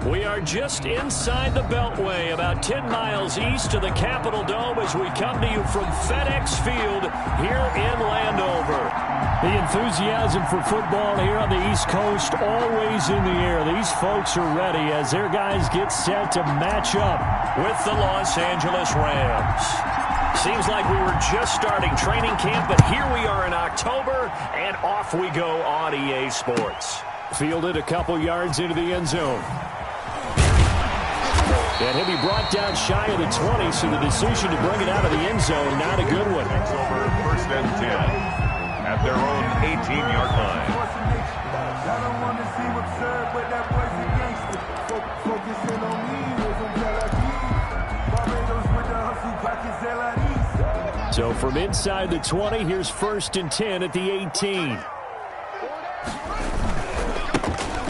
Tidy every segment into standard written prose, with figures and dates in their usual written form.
We are just inside the Beltway, about 10 miles east of the Capitol Dome as we come to you from FedEx Field here in Landover. The enthusiasm for football here on the East Coast always in the air. These folks are ready as their guys get set to match up with the Los Angeles Rams. Seems like we were just starting training camp, but here we are in October, and off we go on EA Sports. Fielded a couple yards into the end zone. And he'll be brought down shy of the 20, so the decision to bring it out of the end zone, not a good one. It's over 1st and 10 at their own 18-yard line. So from inside the 20, here's 1st and 10 at the 18.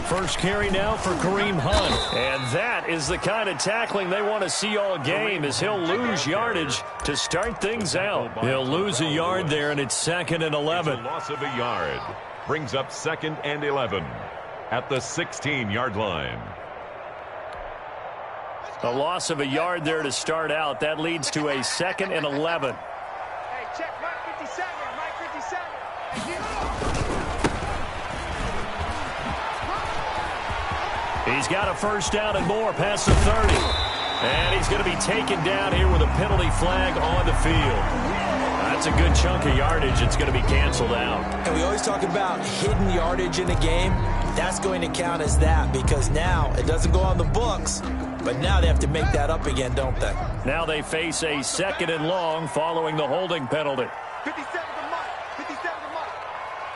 First carry now for Kareem Hunt. And that is the kind of tackling they want to see all game, as he'll lose yardage to start things out. He'll lose a yard there, and it's 2nd and 11. A loss of a yard brings up 2nd and 11 at the 16-yard line. A loss of a yard there to start out. That leads to a 2nd and 11. Hey, check Mike 57, Mike 57. He's got a first down and more past the 30. And he's going to be taken down here with a penalty flag on the field. That's a good chunk of yardage. It's going to be canceled out. And we always talk about hidden yardage in a game. That's going to count as that, because now it doesn't go on the books, but now they have to make that up again, don't they? Now they face a 2nd and long following the holding penalty. 57 to Mike. 57 to Mike.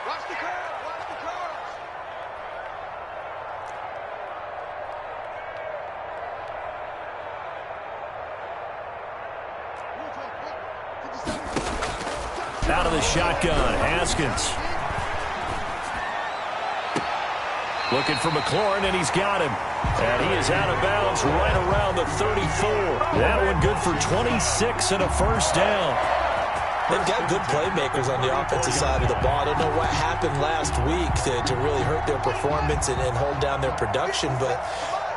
Watch the curve. Watch the curve. Out of the shotgun, Haskins. Looking for McLaurin, and he's got him. And he is out of bounds right around the 34. That one good for 26 and a first down. They've got good playmakers on the offensive side of the ball. I don't know what happened last week to really hurt their performance and hold down their production, but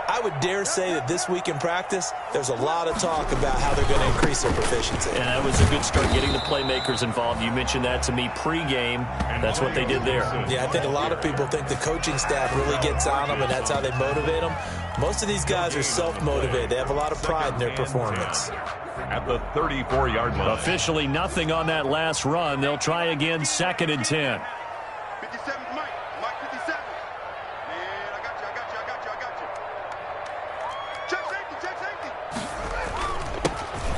I would dare say that this week in practice, there's a lot of talk about how they're going to increase their proficiency. And that was a good start, getting the playmakers involved. You mentioned that to me pregame. That's what they did there. Yeah, I think a lot of people think the coaching staff really gets on them, and that's how they motivate them. Most of these guys are self-motivated. They have a lot of pride in their performance. At the 34-yard line. Officially nothing on that last run. They'll try again, 2nd and 10. 57 Mike. Mike 57. Man, I got you. Check safety.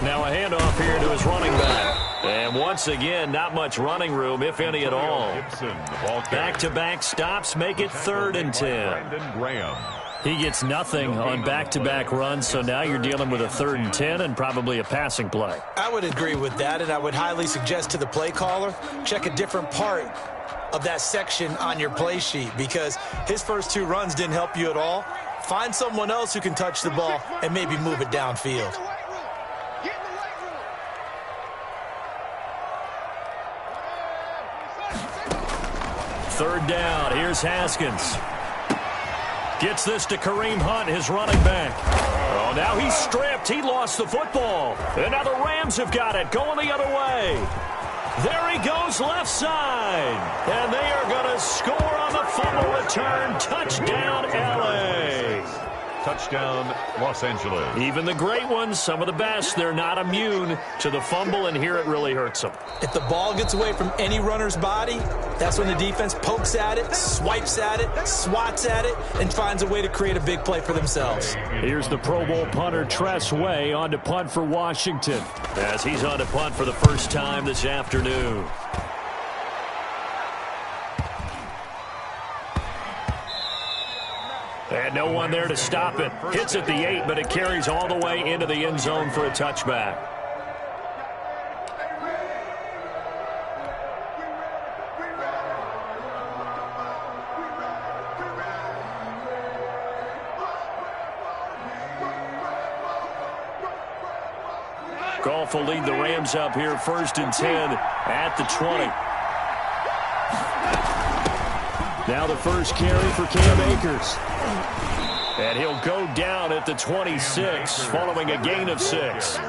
Now a handoff here to his running back. And once again, not much running room, if any at all. Back-to-back stops make it 3rd and 10. Brandon Graham. He gets nothing on back-to-back runs, so now you're dealing with a 3rd and 10 and probably a passing play. I would agree with that, and I would highly suggest to the play caller, check a different part of that section on your play sheet, because his first 2 runs didn't help you at all. Find someone else who can touch the ball and maybe move it downfield. Get in the weight room. 3rd down, here's Haskins. Gets this to Kareem Hunt, his running back. Oh, now he's stripped. He lost the football. And now the Rams have got it, going the other way. There he goes, left side. And they are going to score on the fumble return. Touchdown, L.A. Touchdown, Los Angeles. Even the great ones, some of the best, they're not immune to the fumble, and here it really hurts them. If the ball gets away from any runner's body, that's when the defense pokes at it, swipes at it, swats at it, and finds a way to create a big play for themselves. Here's the Pro Bowl punter Tress Way on to punt for Washington, as he's on to punt for the first time this afternoon. And no one there to stop it. Hits at the 8, but it carries all the way into the end zone for a touchback. Goff will lead the Rams up here, 1st and 10 at the 20. Now the first carry for Cam Akers. And he'll go down at the 26 following a gain of 6.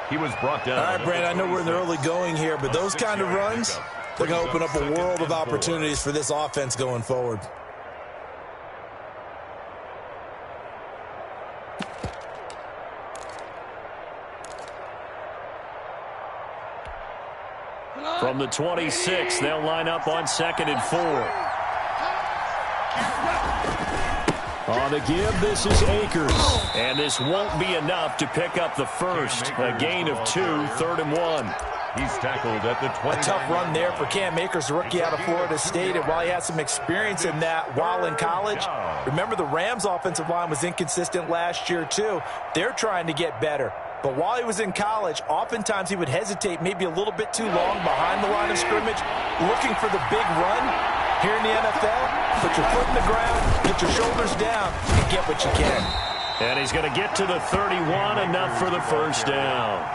He was brought down. All right, Brandon, I know we're in the early going here, but those kind of runs, they're going to open up a world of opportunities for this offense going forward. From the 26, they'll line up on 2nd and 4. On the give, this is Akers. And this won't be enough to pick up the first. A gain of 2, 3rd and 1. He's tackled at the 20. A tough run there for Cam Akers, the rookie out of Florida State. And while he had some experience in that while in college, remember the Rams' offensive line was inconsistent last year too. They're trying to get better. But while he was in college, oftentimes he would hesitate maybe a little bit too long behind the line of scrimmage, looking for the big run. Here in the NFL, put your foot in the ground, get your shoulders down, and get what you can. And he's going to get to the 31, enough for the first down.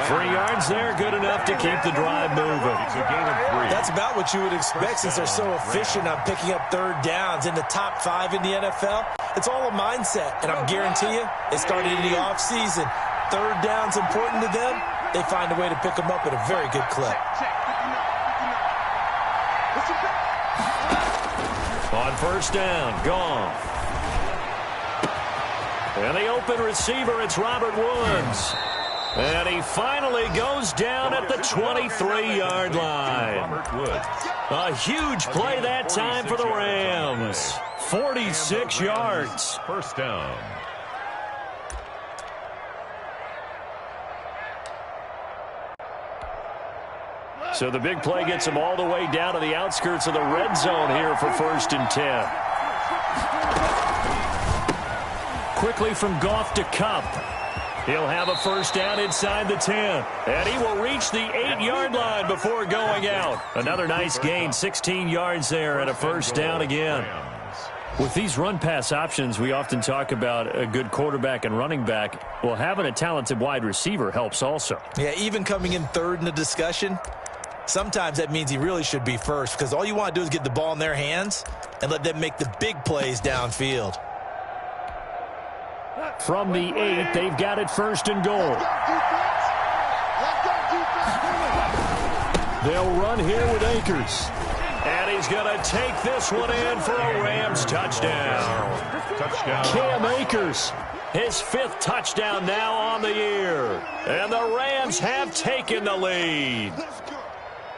3 yards there, good enough to keep the drive moving. It's a gain of 3. That's about what you would expect since they're so efficient on picking up 3rd downs in the top 5 in the NFL. It's all a mindset, and I guarantee you, it started in the offseason. 3rd down's important to them. They find a way to pick them up at a very good clip. On first down, gone. And the open receiver, it's Robert Woods. And he finally goes down at the 23-yard line. A huge play that time for the Rams. 46 yards. First down. So the big play gets him all the way down to the outskirts of the red zone here for 1st and 10. Quickly from Goff to Kupp. He'll have a first down inside the 10. And he will reach the 8-yard line before going out. Another nice gain, 16 yards there and a first down again. With these run-pass options, we often talk about a good quarterback and running back. Well, having a talented wide receiver helps also. Yeah, even coming in 3rd in the discussion, sometimes that means he really should be first because all you want to do is get the ball in their hands and let them make the big plays downfield. From the 8, they've got it 1st and goal. They'll run here with Akers. And he's going to take this one in for a Rams touchdown. Cam Akers, his 5th touchdown now on the year. And the Rams have taken the lead.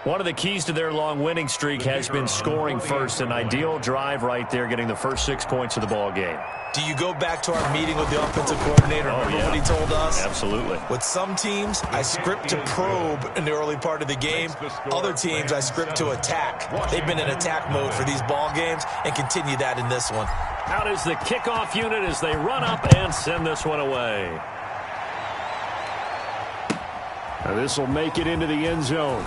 One of the keys to their long winning streak has been scoring first. An ideal drive right there, getting the first 6 points of the ball game. Do you go back to our meeting with the offensive coordinator? Remember what he told us? Absolutely. With some teams, I script to probe in the early part of the game. Other teams, I script to attack. They've been in attack mode for these ball games and continue that in this one. Out is the kickoff unit as they run up and send this one away. Now this will make it into the end zone.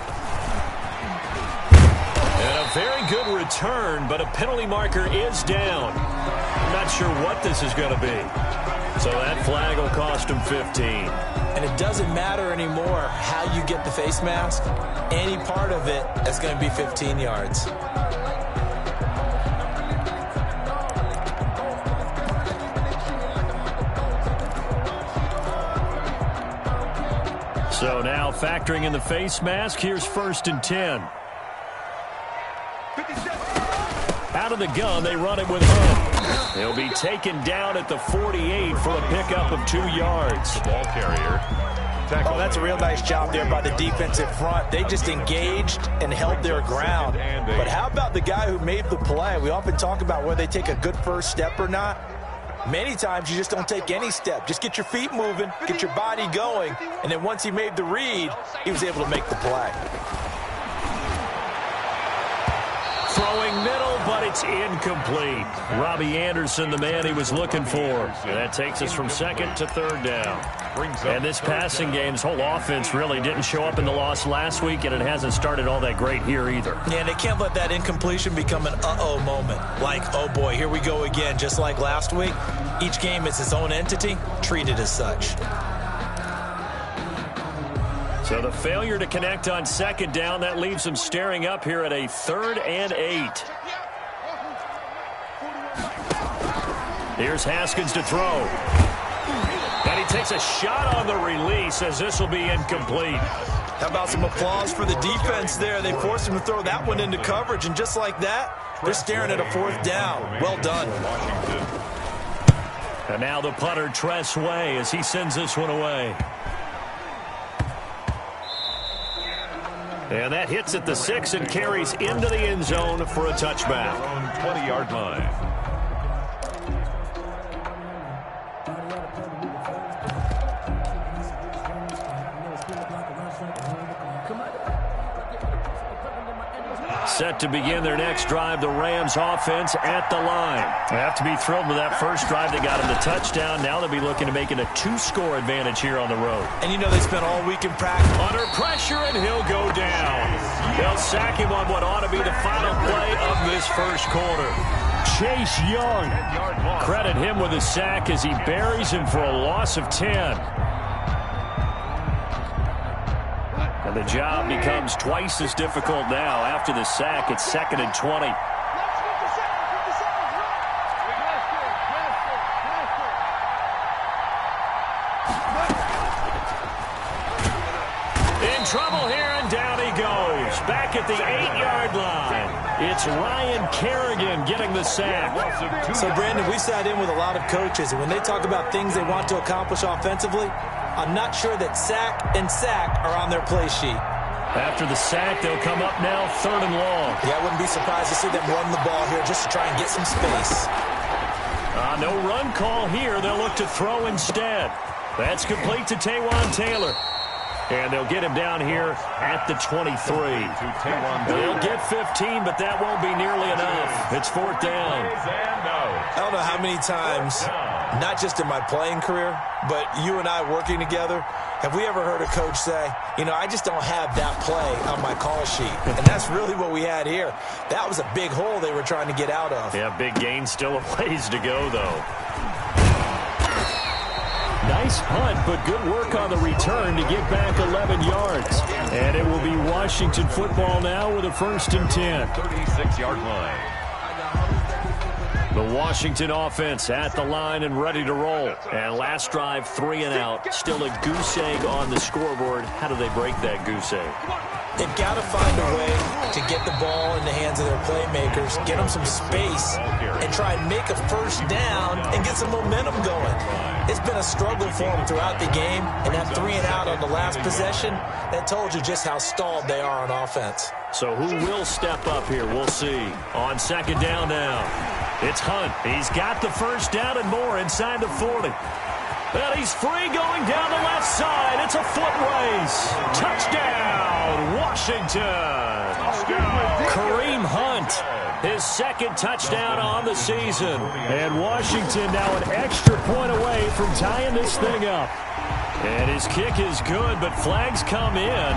And a very good return, but a penalty marker is down. I'm not sure what this is going to be. So that flag will cost him 15. And it doesn't matter anymore how you get the face mask. Any part of it is going to be 15 yards. So now factoring in the face mask, here's 1st and 10. Out of the gun, they run it with Hunt. He'll be taken down at the 48 for a pickup of 2 yards. The ball carrier. Oh, that's a real nice job there by the defensive front. They just engaged and held their ground. But how about the guy who made the play? We often talk about whether they take a good first step or not. Many times you just don't take any step. Just get your feet moving, get your body going, and then once he made the read, he was able to make the play. Throwing middle, but it's incomplete. Robbie Anderson, the man he was looking for. And that takes us from 2nd to 3rd down. And this passing game's whole offense really didn't show up in the loss last week, and it hasn't started all that great here either. Yeah, they can't let that incompletion become an uh-oh moment. Like, oh boy, here we go again, just like last week. Each game is its own entity, treat it as such. So the failure to connect on 2nd down, that leaves them staring up here at a 3rd and 8. Here's Haskins to throw. And he takes a shot on the release as this will be incomplete. How about some applause for the defense there? They forced him to throw that one into coverage, and just like that, they're staring at a 4th down. Well done. And now the punter, Tress Way, as he sends this one away. And that hits at the 6 and carries into the end zone for a touchback. 20-yard line. Set to begin their next drive, the Rams offense at the line. They have to be thrilled with that first drive. They got him the touchdown. Now they'll be looking to make it a 2-score advantage here on the road. And you know they spent all week in practice. Under pressure, and he'll go down. They'll sack him on what ought to be the final play of this first quarter. Chase Young. Credit him with a sack as he buries him for a loss of 10. And the job becomes twice as difficult now. After the sack, it's 2nd and 20. In trouble here, and down he goes. Back at the 8-yard line. It's Ryan Kerrigan getting the sack. So, Brandon, we sat in with a lot of coaches, and when they talk about things they want to accomplish offensively, I'm not sure that sack and sack are on their play sheet. After the sack, they'll come up now 3rd and long. Yeah, I wouldn't be surprised to see them run the ball here just to try and get some space. No run call here. They'll look to throw instead. That's complete to Taywan Taylor. And they'll get him down here at the 23. They'll get 15, but that won't be nearly enough. It's 4th down. I don't know how many times, not just in my playing career, but you and I working together, have we ever heard a coach say, you know, I just don't have that play on my call sheet. And that's really what we had here. That was a big hole they were trying to get out of. Yeah, big gain, still a ways to go, though. Nice punt, but good work on the return to get back 11 yards. And it will be Washington football now with a 1st and 10. 36-yard line. The Washington offense at the line and ready to roll. And last drive, 3 and out. Still a goose egg on the scoreboard. How do they break that goose egg? They've got to find a way to get the ball in the hands of their playmakers, get them some space, and try and make a 1st down and get some momentum going. It's been a struggle for them throughout the game, and that 3 and out on the last possession, that told you just how stalled they are on offense. So who will step up here? We'll see. On 2nd down now, it's Hunt. He's got the 1st down and more inside the 40. And he's free going down the left side. It's a foot race. Touchdown, Washington. Kareem Hunt, his 2nd touchdown on the season. And Washington now an extra point away from tying this thing up. And his kick is good, but flags come in.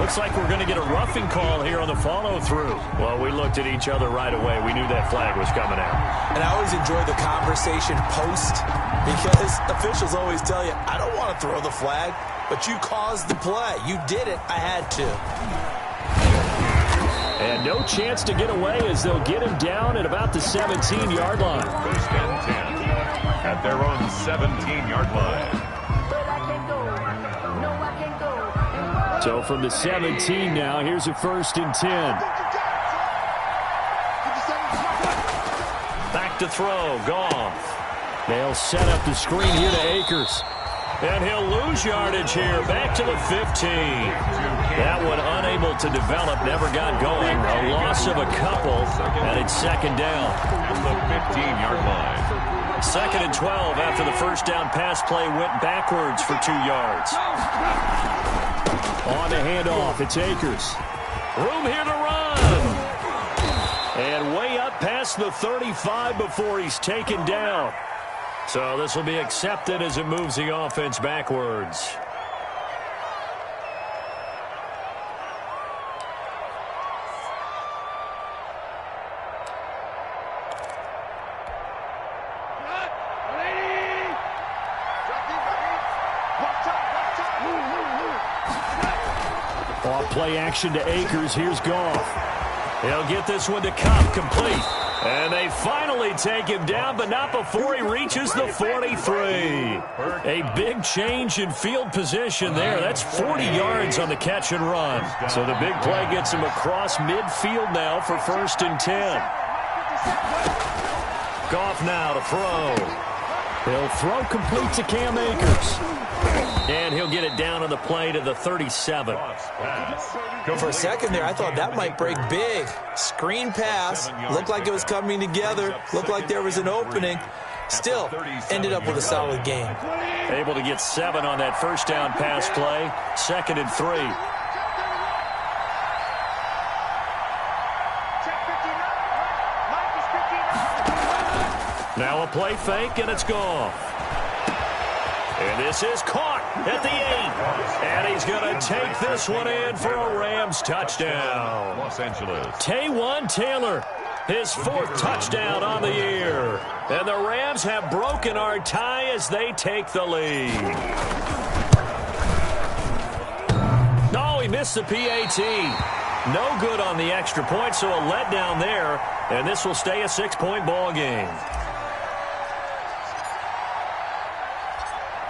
Looks like we're going to get a roughing call here on the follow-through. Well, we looked at each other right away. We knew that flag was coming out. And I always enjoy the conversation post because officials always tell you, I don't want to throw the flag, but you caused the play. You did it. I had to. And no chance to get away as they'll get him down at about the 17-yard line. 1st and 10 at their own 17-yard line. So from the 17 now, here's a 1st and 10. Back to throw, Goff. They'll set up the screen here to Akers. And he'll lose yardage here, back to the 15. That one unable to develop, never got going. A loss of a couple, and it's 2nd down. At the 15-yard line. 2nd and 12 after the 1st down pass play went backwards for 2 yards. On the handoff, it's Akers. Room here to run. And way up past the 35 before he's taken down. So this will be accepted as it moves the offense backwards. Off play action to Akers. Here's Goff. He'll get this one to Kupp, complete. And they finally take him down, but not before he reaches the 43. A big change in field position there. That's 40 yards on the catch and run. So the big play gets him across midfield now for 1st and 10. Goff now to throw. He'll throw complete to Cam Akers. And he'll get it down on the play to the 37. For a second there, I thought that might break big. Screen pass. Looked like it was coming together. Looked like there was an opening. Still, ended up with a solid game. Able to get 7 on that first down pass play. 2nd and 3. Now a play fake, and it's gone. And this is caught at the 8. And he's going to take this one in for a Rams touchdown. Los Angeles. Taywan Taylor, his 4th touchdown on the year. And the Rams have broken our tie as they take the lead. No, he missed the PAT. No good on the extra point, so a letdown there. And this will stay a 6-point ball game.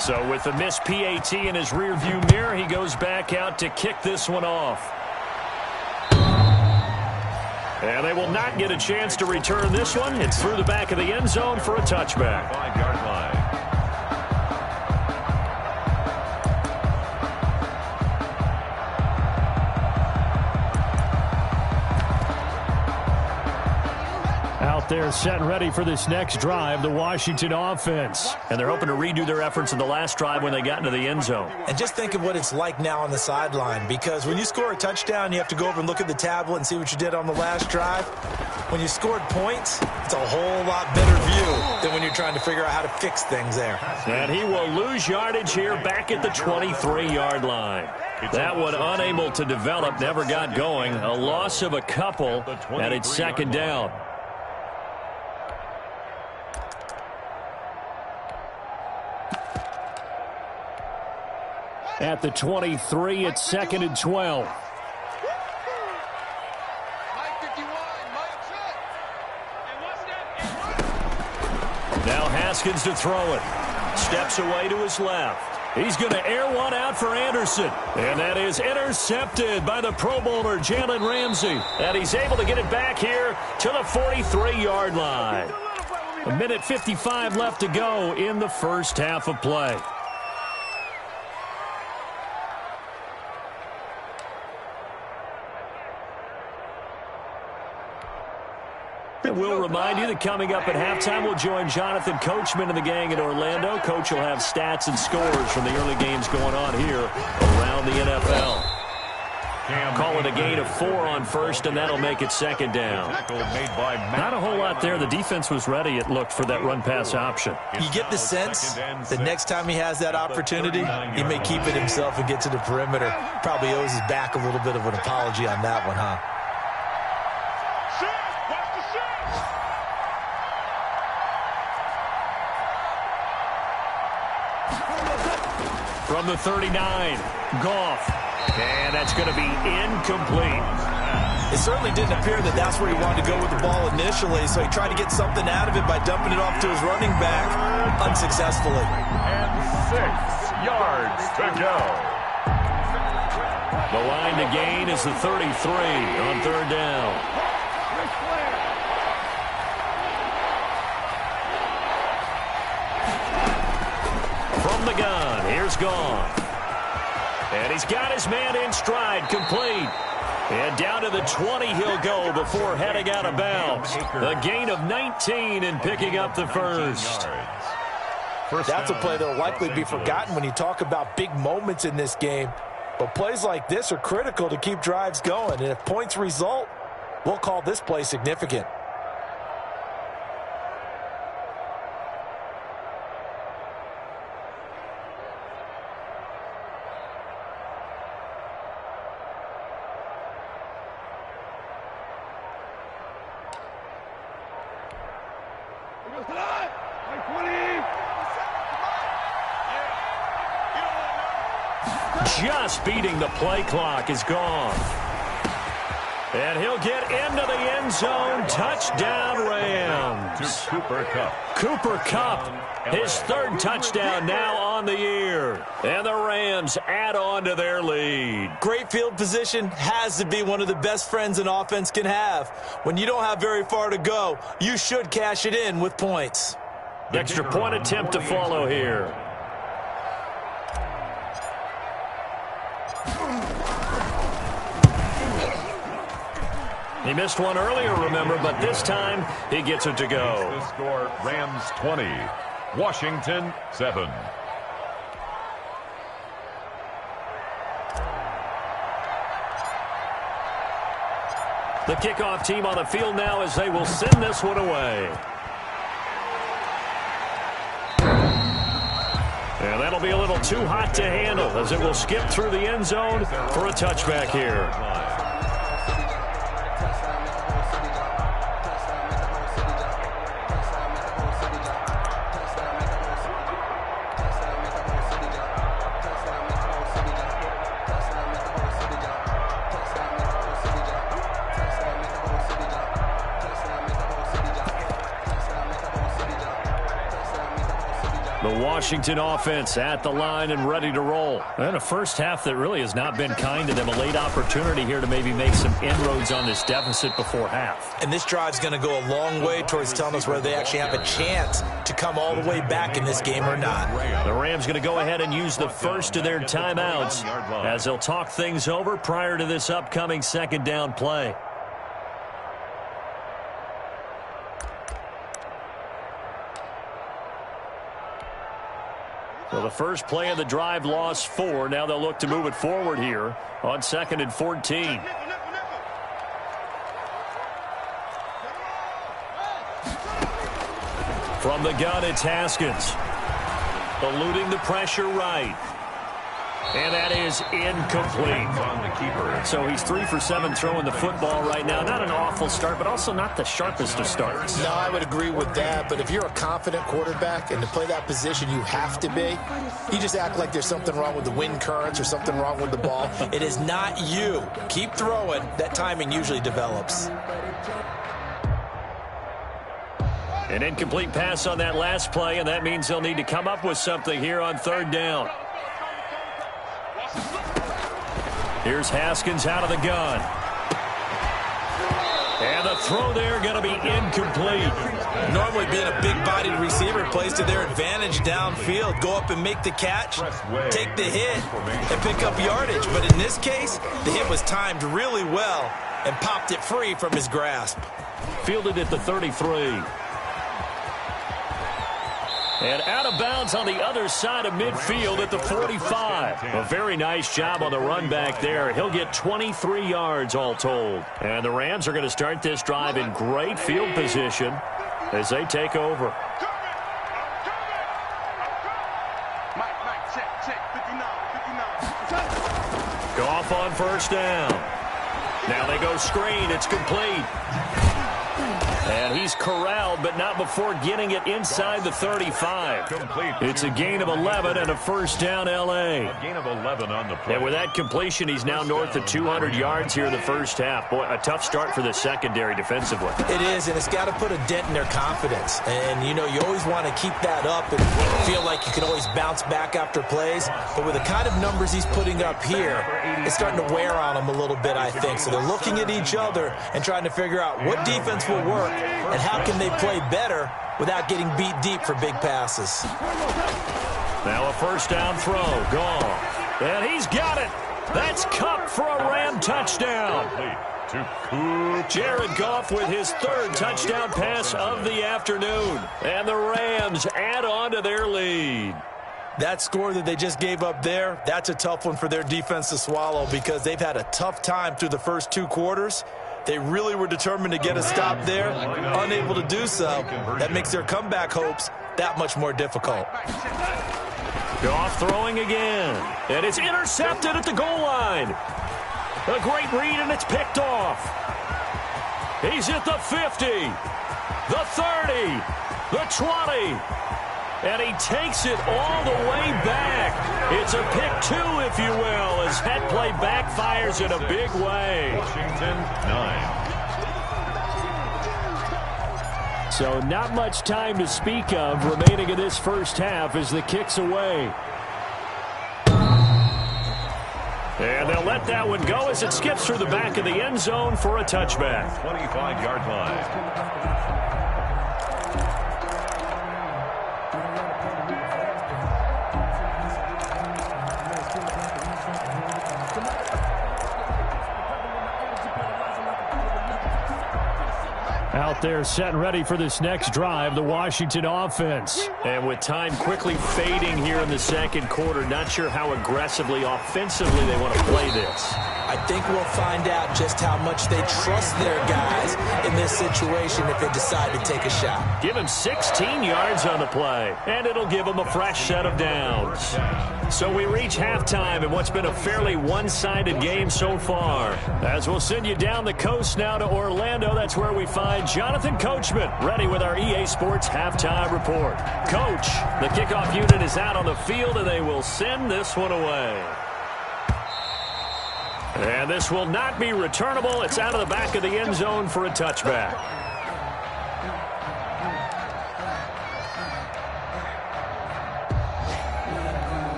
So with the missed PAT in his rearview mirror, he goes back out to kick this one off. And they will not get a chance to return this one. It's through the back of the end zone for a touchback. 5-yard line. Out there set and ready for this next drive, the Washington offense. And they're hoping to redo their efforts in the last drive when they got into the end zone. And just think of what it's like now on the sideline, because when you score a touchdown, you have to go over and look at the tablet and see what you did on the last drive. When you scored points, it's a whole lot better view than when you're trying to figure out how to fix things there. And he will lose yardage here back at the 23-yard line. That one unable to develop, never got going. A loss of a couple, and it's 2nd down. At the 23, it's 2nd and 12. Now Haskins to throw it. Steps away to his left. He's going to air one out for Anderson. And that is intercepted by the Pro Bowler, Jalen Ramsey. And he's able to get it back here to the 43-yard line. 1:55 left to go in the first half of play. And we'll remind you that coming up at halftime, we'll join Jonathan Coachman and the gang in Orlando. Coach will have stats and scores from the early games going on here around the NFL. Call it a gain of 4 on first, and that'll make it 2nd down. Not a whole lot there. The defense was ready, it looked, for that run-pass option. You get the sense that next time he has that opportunity, he may keep it himself and get to the perimeter. Probably owes his back a little bit of an apology on that one, huh? From the 39, Goff. And that's going to be incomplete. It certainly didn't appear that that's where he wanted to go with the ball initially, so he tried to get something out of it by dumping it off to his running back unsuccessfully. And 6 yards to go. The line to gain is the 33 on 3rd down. From the gun, here's Goff. And he's got his man in stride, complete. And down to the 20 he'll go before heading out of bounds. A gain of 19 and picking up the first. That's a play that will likely be forgotten when you talk about big moments in this game. But plays like this are critical to keep drives going. And if points result, we'll call this play significant. Just beating the play clock is gone. And he'll get into the end zone. Touchdown, Rams. To Cooper Kupp. Cooper Kupp, his third touchdown now on the year. And the Rams add on to their lead. Great field position has to be one of the best friends an offense can have. When you don't have very far to go, you should cash it in with points. Extra point attempt to follow here. He missed one earlier, remember, but this time he gets it to go. The score, Rams 20, Washington 7. The kickoff team on the field now as they will send this one away. And that'll be a little too hot to handle as it will skip through the end zone for a touchback here. The Washington offense at the line and ready to roll. And a first half that really has not been kind to them. A late opportunity here to maybe make some inroads on this deficit before half. And this drive's going to go a long way towards telling us whether they actually have a chance to come all the way back in this game or not. The Rams going to go ahead and use the first of their timeouts as they'll talk things over prior to this upcoming second down play. So the first play of the drive lost 4. Now they'll look to move it forward here on 2nd and 14. From the gun, it's Haskins. Eluding the pressure right. And that is incomplete. On the keeper. So he's 3 for 7 throwing the football right now. Not an awful start, but also not the sharpest of starts. No, I would agree with that. But if you're a confident quarterback and to play that position, you have to be. You just act like there's something wrong with the wind currents or something wrong with the ball. It is not you. Keep throwing. That timing usually develops. An incomplete pass on that last play, and that means they'll need to come up with something here on 3rd down. Here's Haskins out of the gun. And the throw there going to be incomplete. Normally being a big-bodied receiver plays to their advantage downfield. Go up and make the catch, take the hit, and pick up yardage. But in this case, the hit was timed really well and popped it free from his grasp. Fielded at the 33. And out of bounds on the other side of midfield at the 45. A very nice job on the run back there. He'll get 23 yards all told. And the Rams are going to start this drive in great field position as they take over. Goff on first down. Now they go screen. It's complete. And he's corralled, but not before getting it inside the 35. It's a gain of 11 and a first down, L.A. A gain of 11 on the play. And with that completion, he's now north of 200 yards here in the first half. Boy, a tough start for the secondary defensively. It is, and it's got to put a dent in their confidence. And, you know, you always want to keep that up and feel like you can always bounce back after plays. But with the kind of numbers he's putting up here, it's starting to wear on them a little bit, I think. So they're looking at each other and trying to figure out what defense will work and how can they play better without getting beat deep for big passes. Now a first down throw. Goff. And he's got it. That's Kupp for a Ram touchdown. Jared Goff with his 3rd touchdown pass of the afternoon. And the Rams add on to their lead. That score that they just gave up there, that's a tough one for their defense to swallow because they've had a tough time through the first 2 quarters. They really were determined to get a stop there, unable to do so. That makes their comeback hopes that much more difficult. Goff throwing again, and it's intercepted at the goal line. A great read, and it's picked off. He's at the 50, the 30, the 20, And he takes it all the way back. It's a pick two, if you will, as that play backfires in a big way. Washington, 9. So not much time to speak of remaining in this first half as the kick's away. And they'll let that one go as it skips through the back of the end zone for a touchback. 25-yard line. Out there set and ready for this next drive, the Washington offense. And with time quickly fading here in the second quarter, not sure how aggressively, offensively they want to play this. I think we'll find out just how much they trust their guys in this situation if they decide to take a shot. Give him 16 yards on the play, and it'll give him a fresh set of downs. So we reach halftime in what's been a fairly one-sided game so far. As we'll send you down the coast now to Orlando, that's where we find Jonathan Coachman, ready with our EA Sports Halftime Report. Coach, the kickoff unit is out on the field, and they will send this one away. And this will not be returnable. It's out of the back of the end zone for a touchback.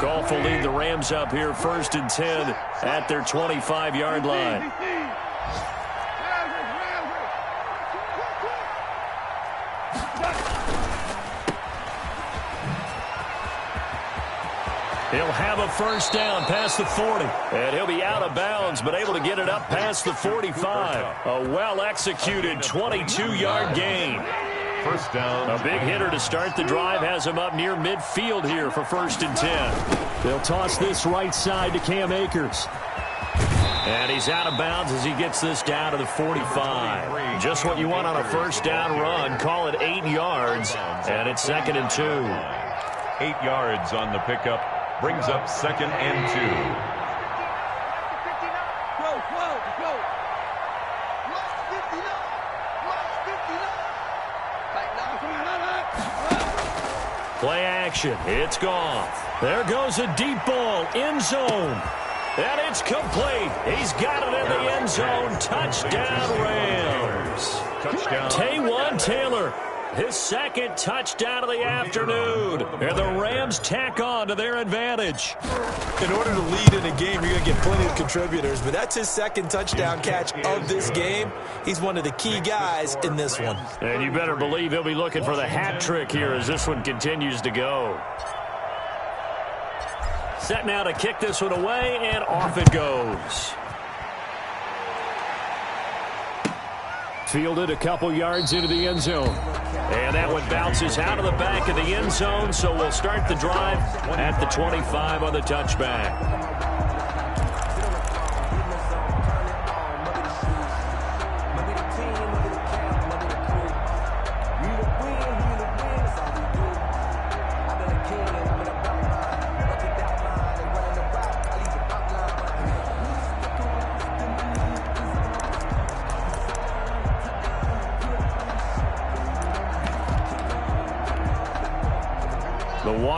Goff will lead the Rams up here 1st and 10 at their 25-yard line. He'll have a first down past the 40. And he'll be out of bounds, but able to get it up past the 45. A well-executed 22-yard gain. First down. A big hitter to start the drive has him up near midfield here for 1st and 10. They'll toss this right side to Cam Akers. And he's out of bounds as he gets this down to the 45. Just what you want on a first down run. Call it 8 yards, and it's 2nd and 2. 8 yards on the pickup. Brings up 2nd and 2. Play action. It's gone. There goes a deep ball. End zone. And it's complete. He's got it in the end zone. Touchdown, Rams. Touchdown. Taywan Taylor. His 2nd touchdown of the afternoon. And the Rams tack on to their advantage. In order to lead in a game, you're going to get plenty of contributors, but that's his 2nd touchdown catch of this game. He's one of the key guys in this one. And you better believe he'll be looking for the hat trick here as this one continues to go. Set now to kick this one away, and off it goes. Fielded a couple yards into the end zone. And that one bounces out of the back of the end zone, so we'll start the drive at the 25 on the touchback.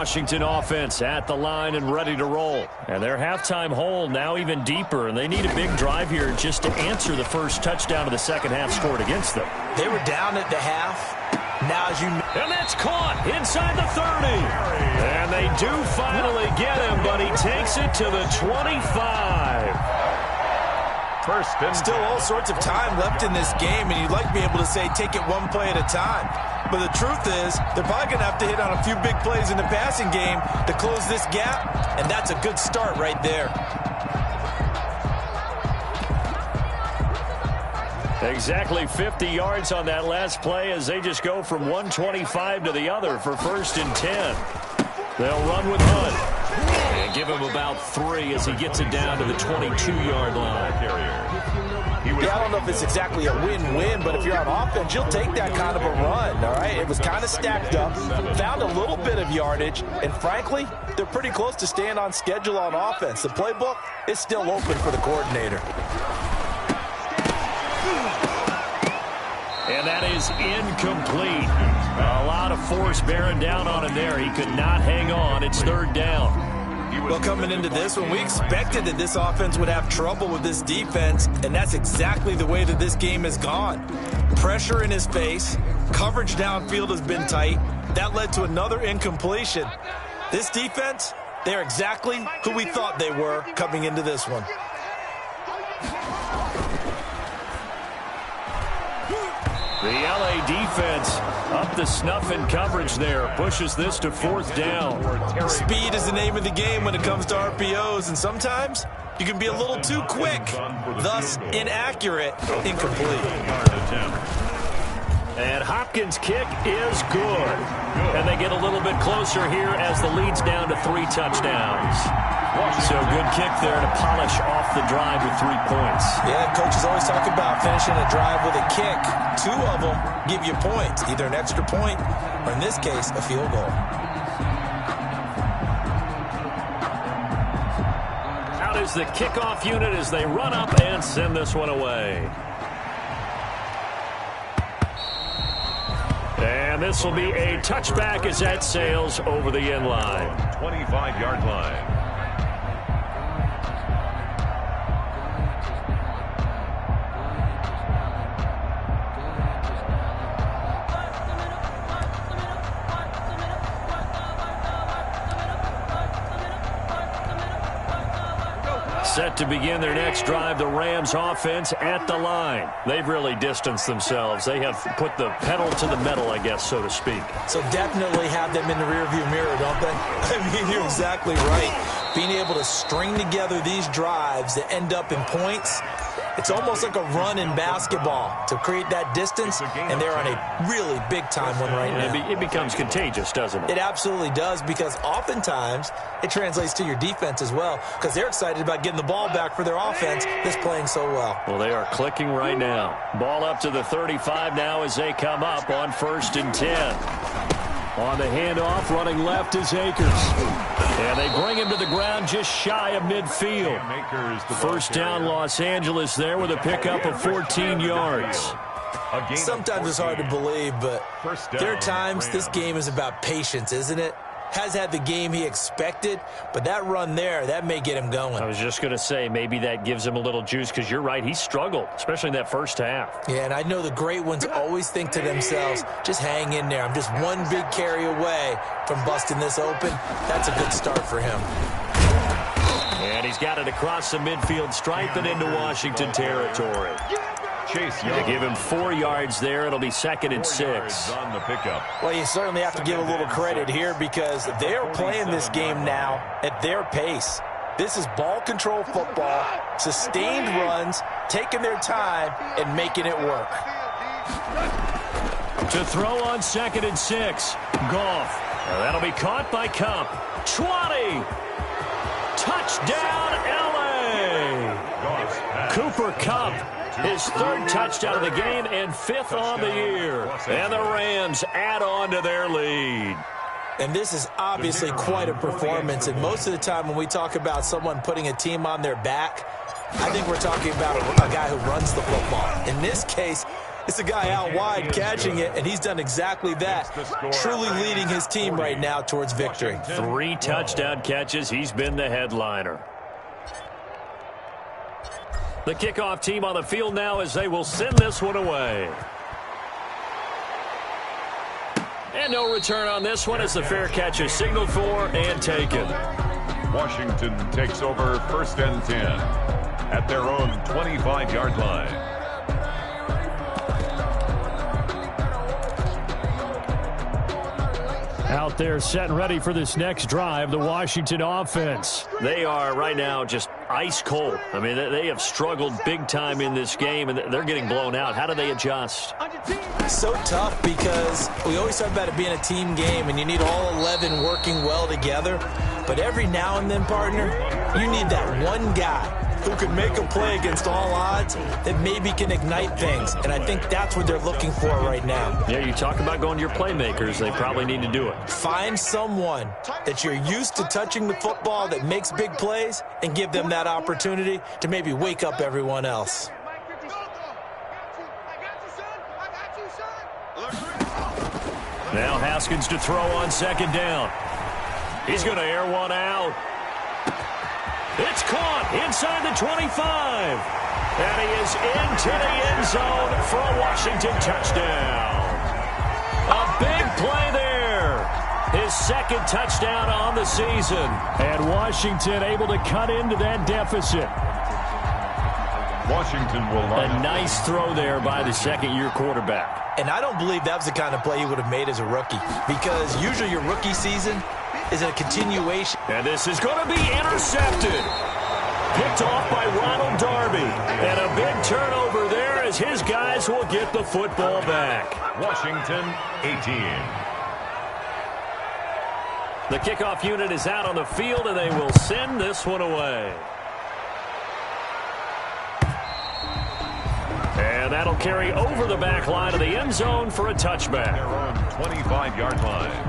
Washington offense at the line and ready to roll. And their halftime hole now even deeper, and they need a big drive here just to answer the first touchdown of the second half scored against them. They were down at the half. Now as you... And that's caught inside the 30. And they do finally get him, but he takes it to the 25. First and still all sorts of time left in this game, and you'd like to be able to say take it one play at a time. But the truth is, they're probably going to have to hit on a few big plays in the passing game to close this gap, and that's a good start right there. Exactly 50 yards on that last play as they just go from 125 to the other for 1st and 10. They'll run with Hunt. And give him about 3 as he gets it down to the 22-yard line. Yeah, I don't know if it's exactly a win-win, but if you're on offense, you'll take that kind of a run, all right? It was kind of stacked up, found a little bit of yardage, and frankly, they're pretty close to staying on schedule on offense. The playbook is still open for the coordinator. And that is incomplete. A lot of force bearing down on him there. He could not hang on. It's third down. Well, coming into this one, we expected that this offense would have trouble with this defense, and that's exactly the way that this game has gone. Pressure in his face, coverage downfield has been tight. That led to another incompletion. This defense, they're exactly who we thought they were coming into this one. The LA defense up to snuff in coverage there. Pushes this to fourth down. Speed is the name of the game when it comes to RPOs, and sometimes you can be a little too quick, thus inaccurate, incomplete. And Hopkins' kick is good. And they get a little bit closer here as the lead's down to 3 touchdowns. So good kick there to polish off the drive with 3 points. Yeah, coaches always talk about finishing a drive with a kick. 2 of them give you points, either an extra point or, in this case, a field goal. Out is the kickoff unit as they run up and send this one away. And this will be a touchback as that sails over the end line. 25-yard line. Set to begin their next drive, the Rams offense at the line. They've really distanced themselves. They have put the pedal to the metal, I guess, so to speak. So definitely have them in the rearview mirror, don't they? I mean, you're exactly right. Being able to string together these drives that end up in points, it's almost like a run in basketball to create that distance, and they're on a really big-time one right now. It becomes contagious, doesn't it? It absolutely does, because oftentimes it translates to your defense as well, because they're excited about getting the ball back for their offense that's playing so well. Well, they are clicking right now. Ball up to the 35 now as they come up on 1st and 10. On the handoff, running left is Akers. And they bring him to the ground just shy of midfield. First down, Los Angeles there with a pickup of 14 yards. Sometimes it's hard to believe, but there are times this game is about patience, isn't it? Has had the game he expected, but that run there, that may get him going. I was just going to say, maybe that gives him a little juice, because you're right, he struggled, especially in that first half. Yeah, and I know the great ones always think to themselves, just hang in there. I'm just one big carry away from busting this open. That's a good start for him. And he's got it across the midfield stripe and into Washington territory. They give him 4 yards there. It'll be 2nd and 6. On the pickup. Well, you certainly have to give a little credit here, because they're playing this game now at their pace. This is ball control football, sustained runs, taking their time, and making it work. To throw on 2nd and 6. Goff. That'll be caught by Kupp. 20. Touchdown, L.A. Cooper Kupp. His 3rd touchdown of the game and 5th on the year. And the Rams add on to their lead. And this is obviously quite a performance. And most of the time when we talk about someone putting a team on their back, I think we're talking about a guy who runs the football. In this case, it's a guy out wide catching it, and he's done exactly that, truly leading his team right now towards victory. 3 touchdown catches. He's been the headliner. The kickoff team on the field now as they will send this one away. And no return on this one as the fair catch is signaled for and taken. Washington takes over 1st and 10 at their own 25-yard line. Out there set and ready for this next drive, the Washington offense. They are right now just ice cold. I mean, they have struggled big time in this game, and they're getting blown out. How do they adjust? So tough, because we always talk about it being a team game, and you need all 11 working well together. But every now and then, partner, you need that one guy who can make a play against all odds that maybe can ignite things. And I think that's what they're looking for right now. Yeah, you talk about going to your playmakers. They probably need to do it. Find someone that you're used to touching the football that makes big plays and give them that opportunity to maybe wake up everyone else. Now Haskins to throw on second down. He's going to air one out. It's caught inside the 25. And he is into the end zone for a Washington touchdown. A big play there. His second touchdown on the season. And Washington able to cut into that deficit. Washington will line A nice throw there by the second-year quarterback. And I don't believe that was the kind of play he would have made as a rookie, because usually your rookie season is a continuation. And this is going to be intercepted. Picked off by Ronald Darby. And a big turnover there as his guys will get the football back. Washington 18. The kickoff unit is out on the field, and they will send this one away. And that'll carry over the back line of the end zone for a touchback. Their own 25-yard line.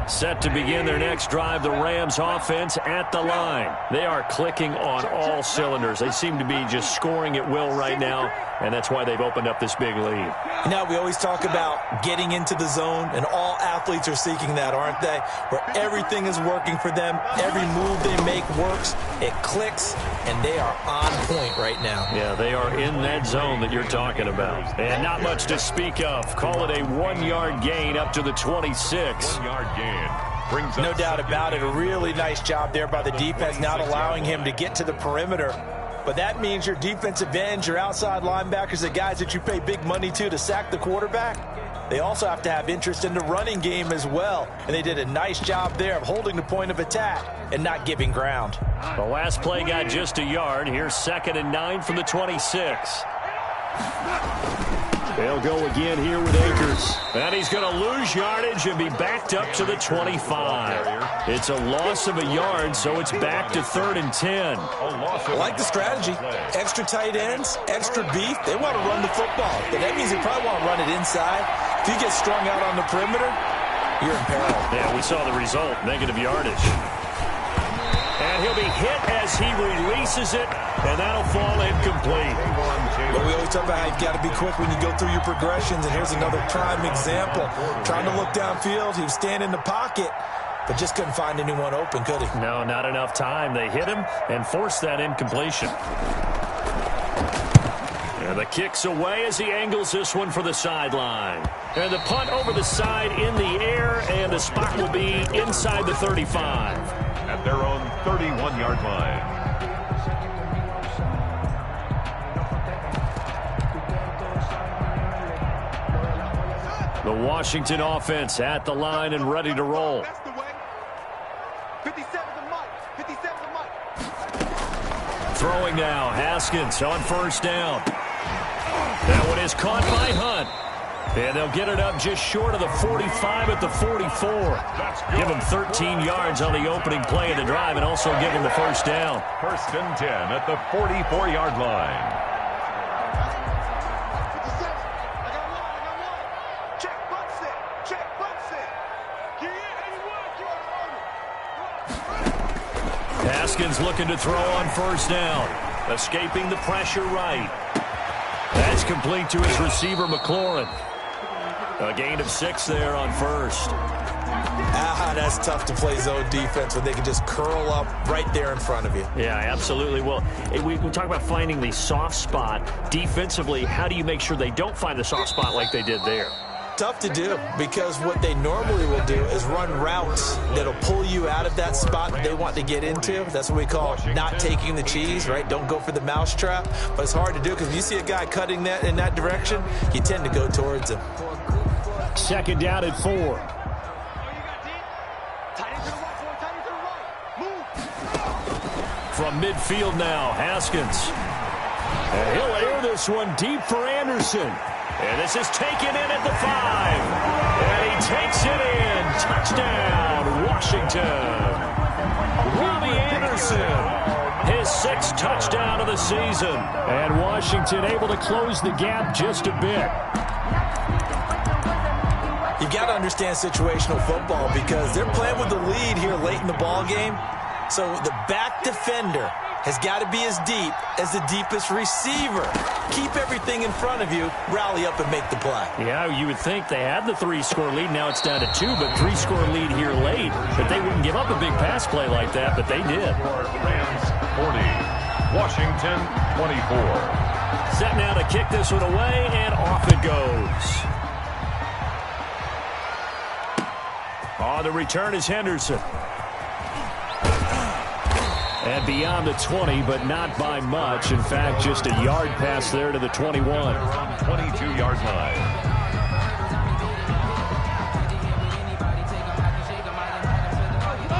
Set to begin their next drive, the Rams offense at the line. They are clicking on all cylinders. They seem to be just scoring at will right now, and that's why they've opened up this big lead. Now, we always talk about getting into the zone, and all athletes are seeking that, aren't they? Where everything is working for them, every move they make works, it clicks, and they are on point right now. Yeah, they are in that zone that you're talking about. And not much to speak of. Call it a 1-yard gain up to the 26. 1-yard gain. Brings No up doubt about it. A really nice job there by the defense, not allowing him to get to the perimeter. But that means your defensive ends, your outside linebackers, the guys that you pay big money to sack the quarterback, they also have to have interest in the running game as well. And they did a nice job there of holding the point of attack and not giving ground. The last play got just a yard. Here's 2nd and 9 from the 26. They'll go again here with Akers. And he's going to lose yardage and be backed up to the 25. It's a loss of a yard, so it's back to 3rd and 10. I like the strategy. Extra tight ends, extra beef. They want to run the football. But that means they probably want to run it inside. If you get strung out on the perimeter, you're in peril. Yeah, we saw the result, negative yardage. And he'll be hit as he releases it, and that'll fall incomplete. But we always talk about how you've got to be quick when you go through your progressions, and here's another prime example. Trying to look downfield, he was standing in the pocket, but just couldn't find anyone open, could he? No, not enough time. They hit him and forced that incompletion. And the kick's away as he angles this one for the sideline. And the punt over the side in the air, and the spot will be inside the 35. At their own 31-yard line. The Washington offense at the line and ready to roll. That's the way. 57 to Mike. 57 to Mike. Throwing now, Haskins on 1st down. That one is caught by Hunt. And they'll get it up just short of the 45 at the 44. Give him 13 yards on the opening play of the drive and also give him the 1st down. 1st and 10 at the 44-yard line. Haskins looking to throw on 1st down. Escaping the pressure right. That's complete to his receiver, McLaurin. A gain of 6 there on 1st. That's tough to play zone defense when they can just curl up right there in front of you. Yeah, absolutely. Well, we talk about finding the soft spot. Defensively, how do you make sure they don't find the soft spot like they did there? Tough to do, because what they normally will do is run routes that'll pull you out of that spot that they want to get into. That's what we call not taking the cheese, right? Don't go for the mousetrap. But it's hard to do because if you see a guy cutting that in that direction, you tend to go towards him. 2nd down at 4. From midfield now, Haskins. And he'll air this one deep for Anderson. And this is taken in at the 5. And he takes it in. Touchdown, Washington. Robbie Anderson, his 6th touchdown of the season. And Washington able to close the gap just a bit. You've got to understand situational football because they're playing with the lead here late in the ball game. So the back defender has got to be as deep as the deepest receiver. Keep everything in front of you, rally up and make the play. Yeah, you would think they had the 3-score lead. Now it's down to 2, but 3-score lead here late. But they wouldn't give up a big pass play like that, but they did. Rams 40, Washington 24. Set now to kick this one away, and off it goes. On the return is Henderson. And beyond the 20, but not by much. In fact, just a yard pass there to the 21. Around 22-yard line.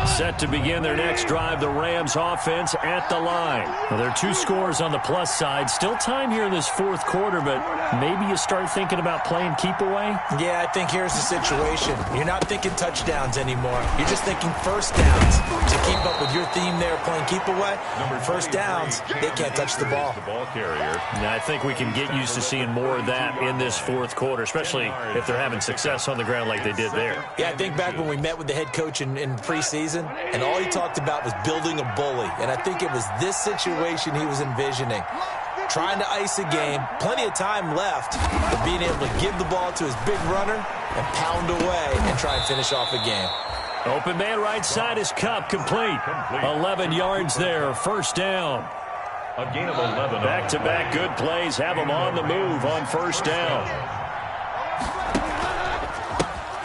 Set to begin their next drive, the Rams offense at the line. Well, there are 2 scores on the plus side. Still time here in this fourth quarter, but maybe you start thinking about playing keep away? Yeah, I think here's the situation. You're not thinking touchdowns anymore. You're just thinking first downs. To keep up with your theme there, playing keep away, first downs, they can't touch the ball. The ball carrier. Now, I think we can get used to seeing more of that in this fourth quarter, especially if they're having success on the ground like they did there. Yeah, I think back when we met with the head coach in preseason, and all he talked about was building a bully. And I think it was this situation he was envisioning. Trying to ice a game, plenty of time left, but being able to give the ball to his big runner and pound away and try and finish off a game. Open man right side is Kupp, complete. 11 yards there, first down. A gain of 11. Back-to-back good plays have them on the move on first down.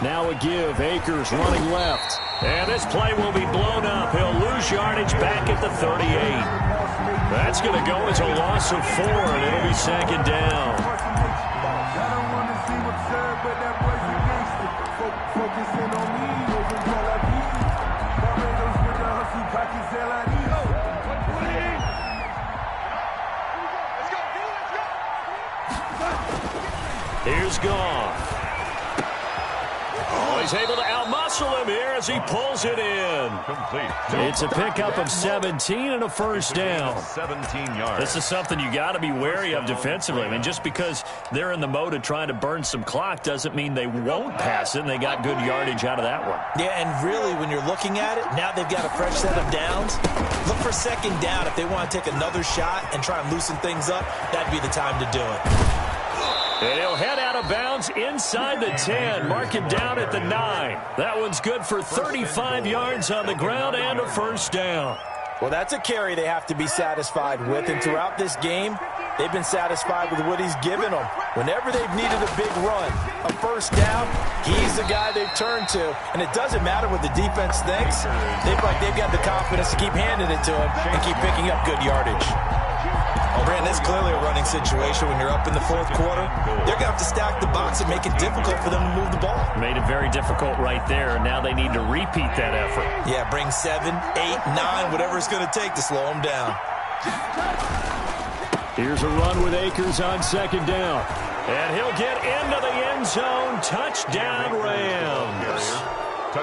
Now a give, Akers running left. And this play will be blown up. He'll lose yardage back at the 38. That's going to go as a loss of 4, and it'll be second down. Here's Goff. Oh, he's able to outmuscle him here as he pulls it in. Complete. It's a pickup of 17 and a first down. 17 yards. This is something you got to be wary of defensively. I mean, just because they're in the mode of trying to burn some clock doesn't mean they won't pass it, and they got good yardage out of that one. Yeah, and really, when you're looking at it, now they've got a fresh set of downs. Look for second down. If they want to take another shot and try and loosen things up, that'd be the time to do it. And he'll head out of bounds inside the 10. Mark him down at the 9. That one's good for 35 yards on the ground and a first down. Well, that's a carry they have to be satisfied with. And throughout this game, they've been satisfied with what he's given them. Whenever they've needed a big run, a first down, he's the guy they've turned to. And it doesn't matter what the defense thinks. They've got the confidence to keep handing it to him and keep picking up good yardage. Oh, Brandon, that's clearly a running situation when you're up in the fourth quarter. They're going to have to stack the box and make it difficult for them to move the ball. Made it very difficult right there, and now they need to repeat that effort. Yeah, bring 7, 8, 9, whatever it's going to take to slow them down. Here's a run with Akers on second down. And he'll get into the end zone. Touchdown, Rams.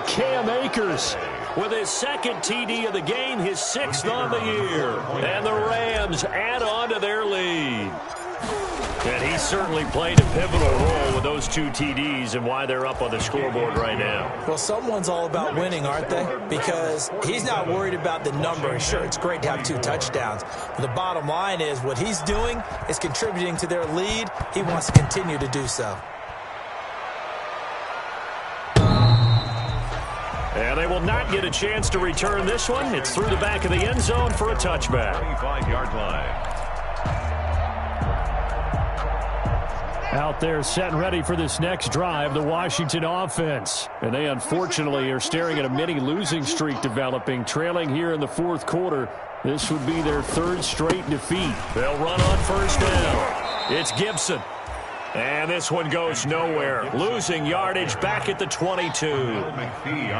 Cam Akers with his second TD of the game, his 6th on the year. And the Rams add on to their lead. And he certainly played a pivotal role with those 2 TDs and why they're up on the scoreboard right now. Well, someone's all about winning, aren't they? Because he's not worried about the number. Sure, it's great to have 2 touchdowns. But the bottom line is what he's doing is contributing to their lead. He wants to continue to do so. And they will not get a chance to return this one. It's through the back of the end zone for a touchback. 25-yard line. Out there set and ready for this next drive, the Washington offense. And they unfortunately are staring at a mini losing streak developing, trailing here in the fourth quarter. This would be their 3rd straight defeat. They'll run on first down. It's Gibson. And this one goes nowhere. Losing yardage back at the 22.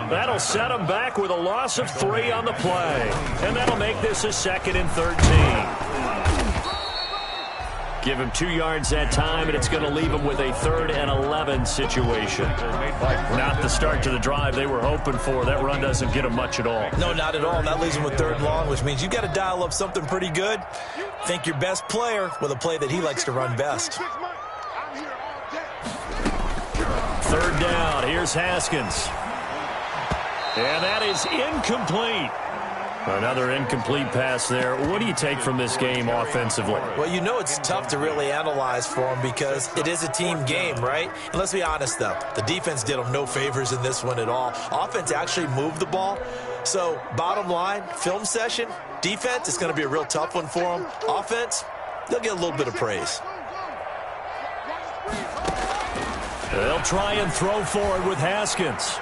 That'll set them back with a loss of 3 on the play. And that'll make this a 2nd and 13. Give him 2 yards that time, and it's going to leave him with a 3rd and 11 situation. Not the start to the drive they were hoping for. That run doesn't get them much at all. No, not at all. That leaves them with 3rd and long, which means you've got to dial up something pretty good. Think your best player with a play that he likes to run best. 3rd down. Here's Haskins. And that is incomplete. Another incomplete pass there. What do you take from this game offensively? Well, you know it's tough to really analyze for them because it is a team game, right? And let's be honest, though. The defense did them no favors in this one at all. Offense actually moved the ball. So, bottom line, film session, defense is going to be a real tough one for them. Offense, they'll get a little bit of praise. They'll try and throw forward with Haskins.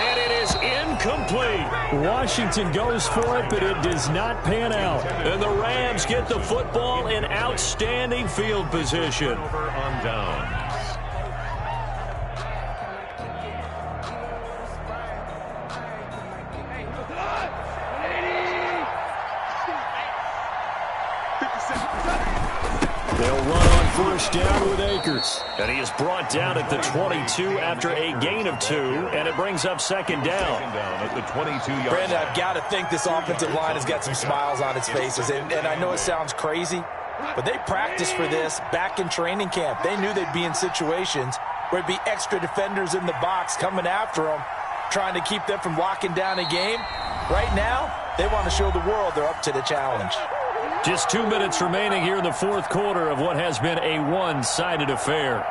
And it is incomplete. Washington goes for it, but it does not pan out. And the Rams get the football in outstanding field position. Over on down. They'll run on 1st down with Akers. And he is brought down at the 22 after a gain of 2, and it brings up 2nd down. At the 22-yard Brandon, I've got to think this offensive line has got some smiles on its faces. And I know it sounds crazy, but they practiced for this back in training camp. They knew they'd be in situations where it'd be extra defenders in the box coming after them, trying to keep them from locking down a game. Right now, they want to show the world they're up to the challenge. Just 2 minutes remaining here in the 4th quarter of what has been a one-sided affair.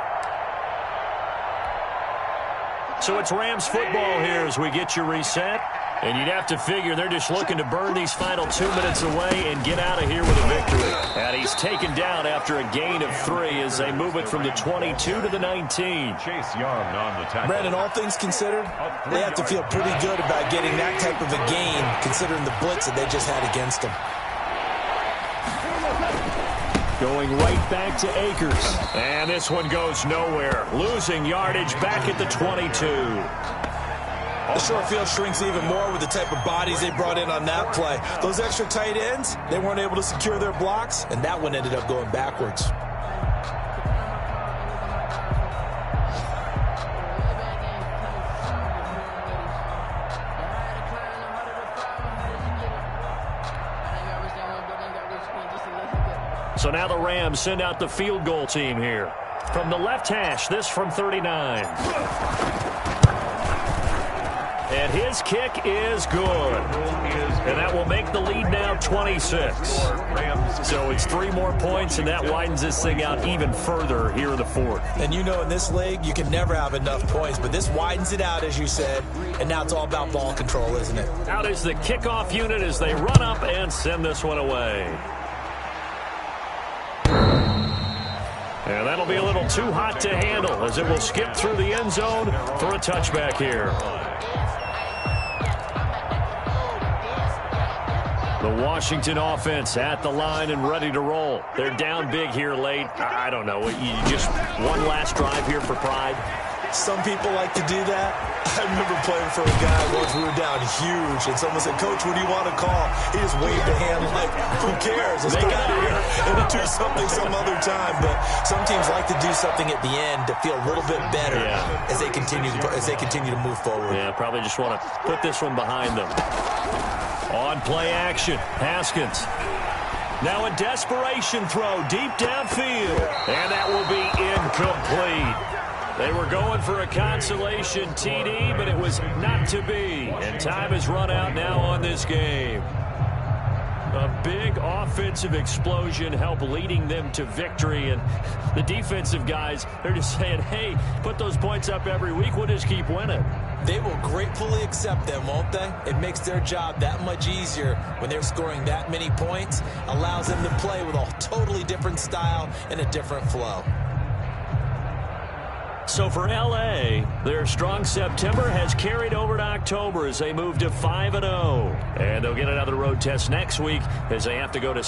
So it's Rams football here as we get you reset. And you'd have to figure they're just looking to burn these final 2 minutes away and get out of here with a victory. And he's taken down after a gain of 3 as they move it from the 22 to the 19. Chase Young on the tackle. Brandon, all things considered, they have to feel pretty good about getting that type of a gain considering the blitz that they just had against them. Going right back to Akers. And this one goes nowhere. Losing yardage back at the 22. The short field shrinks even more with the type of bodies they brought in on that play. Those extra tight ends, they weren't able to secure their blocks, and that one ended up going backwards. So now the Rams send out the field goal team here. From the left hash, this from 39. And his kick is good. And that will make the lead now 26. So it's 3 more points, and that widens this thing out even further here in the 4th. And you know in this league, you can never have enough points, but this widens it out, as you said, and now it's all about ball control, isn't it? Out is the kickoff unit as they run up and send this one away. And that'll be a little too hot to handle as it will skip through the end zone for a touchback here. The Washington offense at the line and ready to roll. They're down big here late. I don't know. You just one last drive here for pride. Some people like to do that. I remember playing for a guy once we were down huge, and someone said, "Coach, what do you want to call?" He just waved a hand like, "Who cares? Let's get out of here and do something some other time." But some teams like to do something at the end to feel a little bit better as they continue to move forward. Yeah, probably just want to put this one behind them. On play action, Haskins. Now a desperation throw deep downfield, and that will be incomplete. They were going for a consolation TD, but it was not to be. And time has run out now on this game. A big offensive explosion helped leading them to victory. And the defensive guys, they're just saying, hey, put those points up every week. We'll just keep winning. They will gratefully accept them, won't they? It makes their job that much easier when they're scoring that many points. Allows them to play with a totally different style and a different flow. So for L.A., their strong September has carried over to October as they move to 5-0. And they'll get another road test next week as they have to go to